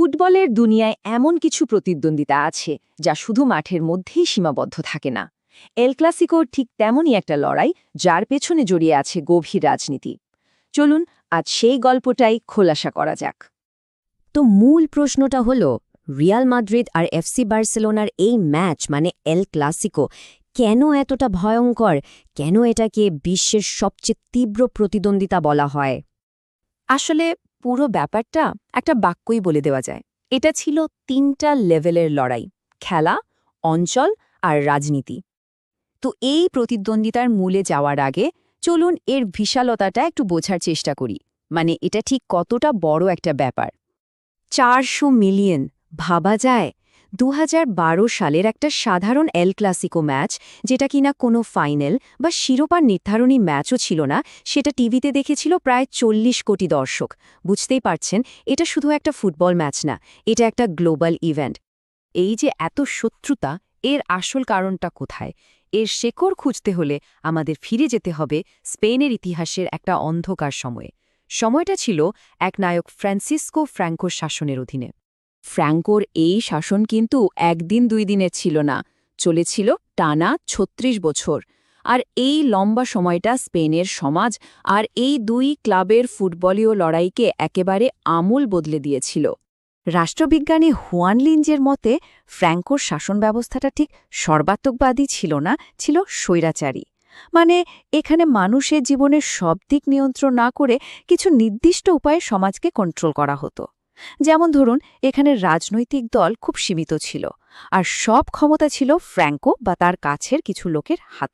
ফুটবলের দুনিয়ায় এমন কিছু প্রতিদ্বন্দ্বিতা আছে যা শুধু মাঠের মধ্যেই সীমাবদ্ধ থাকে না। এল ক্লাসিকোর ঠিক তেমনই একটা লড়াই, যার পেছনে জড়িয়ে আছে গভীর রাজনীতি। চলুন আজ সেই গল্পটাই খোলাসা করা যাক। তো মূল প্রশ্নটা হলো, রিয়াল মাদ্রিদ আর এফসি বার্সেলোনার এই ম্যাচ মানে এল ক্লাসিকো কেন এতটা ভয়ঙ্কর? কেন এটাকে বিশ্বের সবচেয়ে তীব্র প্রতিদ্বন্দ্বিতা বলা হয়? আসলে পুরো ব্যাপারটা একটা বাক্যই বলে দেওয়া যায়। এটা ছিল তিনটা লেভেলের লড়াই: খেলা, অঞ্চল আর রাজনীতি। তো এই প্রতিদ্বন্দ্বিতার মূলে যাওয়ার আগে চলুন এর বিশালতাটা একটু বোঝার চেষ্টা করি। মানে এটা ঠিক কতটা বড় একটা ব্যাপার। 400 মিলিয়ন, ভাবা যায় 2012 সালের একটা সাধারণ এল ক্লাসিকো ম্যাচ, যেটা কিনা কোনো ফাইনাল বা শিরোপার নির্ধারণী ম্যাচও ছিল না, সেটা টিভিতে দেখেছিল প্রায় 40 কোটি দর্শক। বুঝতেই পারছেন, এটা শুধু একটা ফুটবল ম্যাচ না, এটা একটা গ্লোবাল ইভেন্ট। এই যে এত শত্রুতা, এর আসল কারণটা কোথায়? এর শেকড় খুঁজতে হলে আমাদের ফিরে যেতে হবে স্পেনের ইতিহাসের একটা অন্ধকার সময়ে। সময়টা ছিল এক নায়ক ফ্রান্সিসকো ফ্র্যাঙ্কোর শাসনের অধীনে। ফ্র্যাঙ্কোর এই শাসন কিন্তু একদিন দুই দিনের ছিল না, চলেছিল টানা 36 বছর। আর এই লম্বা সময়টা স্পেনের সমাজ আর এই দুই ক্লাবের ফুটবলীয় লড়াইকে একেবারে আমূল বদলে দিয়েছিল। রাষ্ট্রবিজ্ঞানী হুয়ান লিঞ্জের মতে ফ্র্যাঙ্কোর শাসন ব্যবস্থাটা ঠিক সর্বাত্মকবাদী ছিল না, ছিল স্বৈরাচারী। মানে এখানে মানুষের জীবনের সব দিক নিয়ন্ত্রণ না করে কিছু নির্দিষ্ট উপায়ে সমাজকে কন্ট্রোল করা হতো। যেমন ধরুন, এখানে রাজনৈতিক দল খুব সীমিত ছিল, আর সব ক্ষমতা ছিল ফ্র্যাঙ্কো বা তার কাছের কিছু লোকের হাত।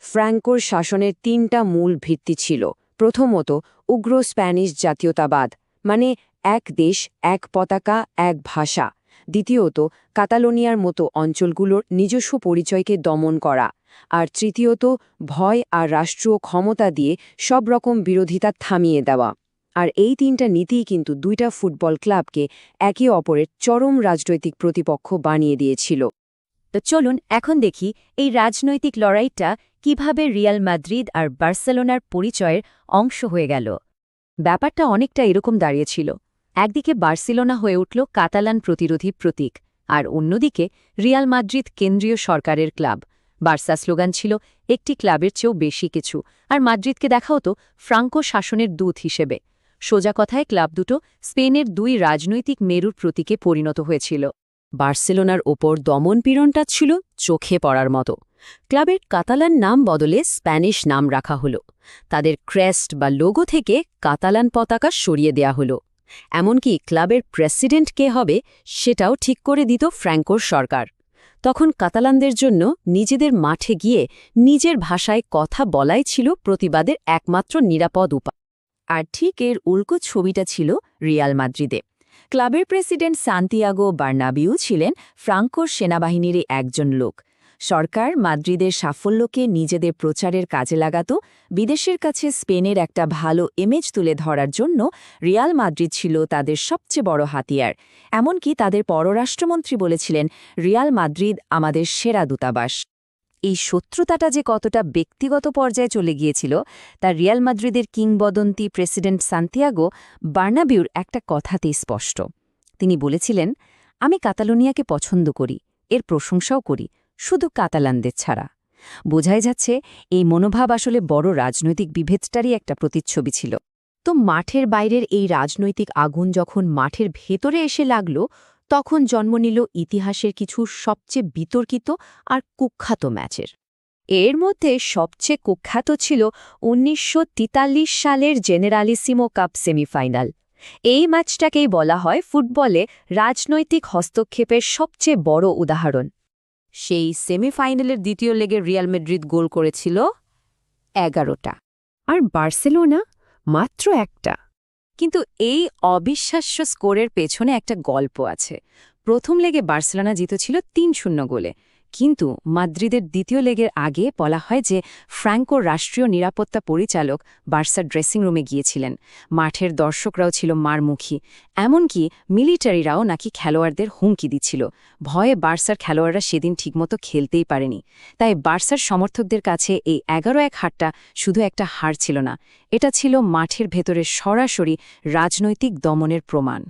ফ্র্যাঙ্কোর শাসনের তিনটা মূল ভিত্তি ছিল। প্রথমত, উগ্র স্প্যানিশ জাতীয়তাবাদ, মানে এক দেশ, এক পতাকা, এক ভাষা। দ্বিতীয়ত, কাতালোনিয়ার মতো অঞ্চলগুলোর নিজস্ব পরিচয়কে দমন করা। আর তৃতীয়ত, ভয় আর রাষ্ট্রীয় ক্ষমতা দিয়ে সব রকম বিরোধিতা থামিয়ে দেওয়া। আর এই তিনটা নীতিই কিন্তু দুইটা ফুটবল ক্লাবকে একে অপরের চরম রাজনৈতিক প্রতিপক্ষ বানিয়ে দিয়েছিল। তো চলুন এখন দেখি এই রাজনৈতিক লড়াইটা কিভাবে রিয়াল মাদ্রিদ আর বার্সেলোনার পরিচয়ের অংশ হয়ে গেল। ব্যাপারটা অনেকটা এরকম দাঁড়িয়েছিল। একদিকে বার্সেলোনা হয়ে উঠল কাতালান প্রতিরোধী প্রতীক, আর অন্যদিকে রিয়াল মাদ্রিদ কেন্দ্রীয় সরকারের ক্লাব। বার্সা স্লোগান ছিল একটি ক্লাবের চেয়েও বেশি কিছু, আর মাদ্রিদকে দেখা হতো ফ্রাঙ্কো শাসনের দূত হিসেবে। সোজা কথায় ক্লাব দুটো স্পেনের দুই রাজনৈতিক মেরুর প্রতীকে পরিণত হয়েছিল। বার্সেলোনার ওপর দমনপীড়নটা ছিল চোখে পড়ার মতো। ক্লাবের কাতালান নাম বদলে স্প্যানিশ নাম রাখা হলো। তাদের ক্রেস্ট বা লোগো থেকে কাতালান পতাকা সরিয়ে দেয়া হলো। এমনকি ক্লাবের প্রেসিডেন্ট কে হবে সেটাও ঠিক করে দিত ফ্র্যাঙ্কোর সরকার। তখন কাতালানদের জন্য নিজেদের মাঠে গিয়ে নিজের ভাষায় কথা বলাই ছিল প্রতিবাদের একমাত্র নিরাপদ উপায়। আর ঠিক এর উল্টো ছবিটা ছিল রিয়াল মাদ্রিদে। ক্লাবের প্রেসিডেন্ট সান্তিয়াগো বার্নাবিউ ছিলেন ফ্রাঙ্কোর সেনাবাহিনীরই একজন লোক। সরকার মাদ্রিদের সাফল্যকে নিজেদের প্রচারের কাজে লাগাত। বিদেশের কাছে স্পেনের একটা ভালো ইমেজ তুলে ধরার জন্য রিয়াল মাদ্রিদ ছিল তাদের সবচেয়ে বড় হাতিয়ার। এমনকি তাদের পররাষ্ট্রমন্ত্রী বলেছিলেন, রিয়াল মাদ্রিদ আমাদের সেরা দূতাবাস। এই শত্রুতাটা যে কতটা ব্যক্তিগত পর্যায়ে চলে গিয়েছিল, তা রিয়াল মাদ্রিদের কিংবদন্তি প্রেসিডেন্ট সান্তিয়াগো বার্নাবিউর একটা কথাতেই স্পষ্ট। তিনি বলেছিলেন, আমি কাতালোনিয়াকে পছন্দ করি, এর প্রশংসাও করি, শুধু কাতালানদের ছাড়া। বোঝাই যাচ্ছে এই মনোভাব আসলে বড় রাজনৈতিক বিভেদটারই একটা প্রতিচ্ছবি ছিল। তো মাঠের বাইরের এই রাজনৈতিক আগুন যখন মাঠের ভেতরে এসে লাগল, তখন জন্ম নিল ইতিহাসের কিছু সবচেয়ে বিতর্কিত আর কুখ্যাত ম্যাচের। এর মধ্যে সবচেয়ে কুখ্যাত ছিল 1943 সালের জেনারেলিসিমো কাপ সেমিফাইনাল। এই ম্যাচটাকেই বলা হয় ফুটবলে রাজনৈতিক হস্তক্ষেপের সবচেয়ে বড় উদাহরণ। সেই সেমিফাইনালের দ্বিতীয় লেগে রিয়াল মাদ্রিদ গোল করেছিল 11টা, আর বার্সেলোনা মাত্র একটা। কিন্তু এই অবিশ্বাস্য স্কোরের পেছনে একটা গল্প আছে। প্রথম লেগে বার্সেলোনা জিতেছিল 3-0 গোলে, কিন্তু মাদ্রিদের দ্বিতীয় লেগের আগে বলা হয় যে ফ্র্যাঙ্কোর রাষ্ট্রীয় নিরাপত্তা পরিচালক বার্সার ড্রেসিং রুমে গিয়েছিলেন। মাঠের দর্শকরাও ছিল মারমুখী, এমনকি মিলিটারিরাও নাকি খেলোয়াড়দের হুমকি দিচ্ছিল। ভয়ে বার্সার খেলোয়াড়রা সেদিন ঠিকমতো খেলতেই পারেনি। তাই বার্সার সমর্থকদের কাছে এই 11-1 হারটা শুধু একটা হার ছিল না, এটা ছিল মাঠের ভেতরে সরাসরি রাজনৈতিক দমনের প্রমাণ।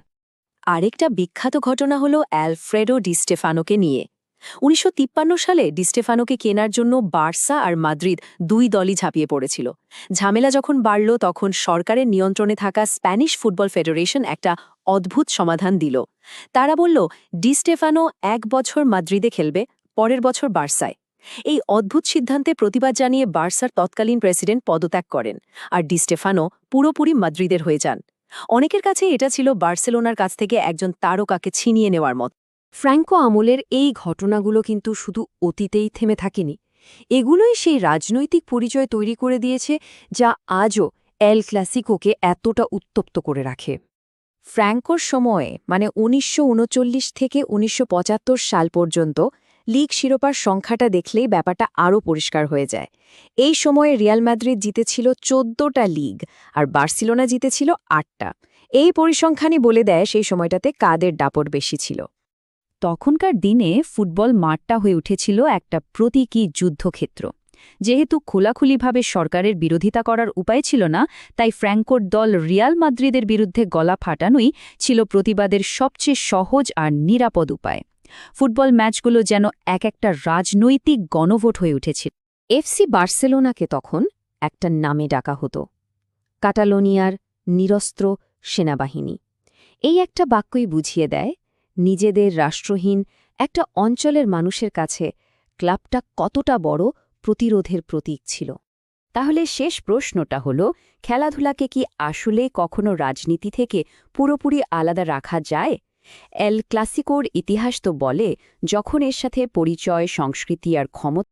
আরেকটা বিখ্যাত ঘটনা হল অ্যালফ্রেডো ডি স্টেফানোকে নিয়ে। ১৯৫৩ সালে ডি স্টেফানোকে কেনার জন্য বার্সা আর মাদ্রিদ দুই দলই ঝাঁপিয়ে পড়েছিল। ঝামেলা যখন বাড়ল তখন সরকারের নিয়ন্ত্রণে থাকা স্প্যানিশ ফুটবল ফেডারেশন একটা অদ্ভুত সমাধান দিল। তারা বলল, ডি স্টেফানো ১ বছর মাদ্রিদে খেলবে, পরের বছর বার্সায়। এই অদ্ভুত সিদ্ধান্তে প্রতিবাদ জানিয়ে বার্সার তৎকালীন প্রেসিডেন্ট পদত্যাগ করেন, আর ডি স্টেফানো পুরোপুরি মাদ্রিদের হয়ে যান। অনেকের কাছে এটা ছিল বার্সেলোনার কাছ থেকে একজন তারকাকে ছিনিয়ে নেওয়ার মত। ফ্র্যাঙ্কো আমলের এই ঘটনাগুলো কিন্তু শুধু অতীতেই থেমে থাকেনি, এগুলোই সেই রাজনৈতিক পরিচয় তৈরি করে দিয়েছে যা আজও এল ক্লাসিকোকে এতটা উত্তপ্ত করে রাখে। ফ্র্যাঙ্কোর সময়ে মানে ১৯৩৯ থেকে ১৯৭৫ সাল পর্যন্ত লিগ শিরোপার সংখ্যাটা দেখলেই ব্যাপারটা আরও পরিষ্কার হয়ে যায়। এই সময়ে রিয়াল মাদ্রিদ জিতেছিল ১৪টা লিগ আর বার্সেলোনা জিতেছিল ৮টা। এই পরিসংখ্যানই বলে দেয় সেই সময়টাতে কাদের দাপট বেশি ছিল। তখনকার দিনে ফুটবল মাঠটা হয়ে উঠেছিল একটা প্রতীকী যুদ্ধক্ষেত্র। যেহেতু খোলাখুলিভাবে সরকারের বিরোধিতা করার উপায় ছিল না, তাই ফ্র্যাঙ্কোর দল রিয়াল মাদ্রিদের বিরুদ্ধে গলা ফাটানোই ছিল প্রতিবাদের সবচেয়ে সহজ আর নিরাপদ উপায়। ফুটবল ম্যাচগুলো যেন এক একটা রাজনৈতিক গণভোট হয়ে উঠেছিল। এফসি বার্সেলোনাকে তখন একটা নামে ডাকা হতো, কাটালোনিয়ার নিরস্ত্র সেনাবাহিনী। এই একটা বাক্যই বুঝিয়ে দেয় নিজেদের রাষ্ট্রহীন একটা অঞ্চলের মানুষের কাছে ক্লাবটা কতটা বড় প্রতিরোধের প্রতীক ছিল। তাহলে শেষ প্রশ্নটা হলো, খেলাধুলাকে কি আসলে কখনো রাজনীতি থেকে পুরোপুরি আলাদা রাখা যায়? এল ক্লাসিকোর ইতিহাস তো বলে, যখন এর সাথে পরিচয়, সংস্কৃতি আর ক্ষমতা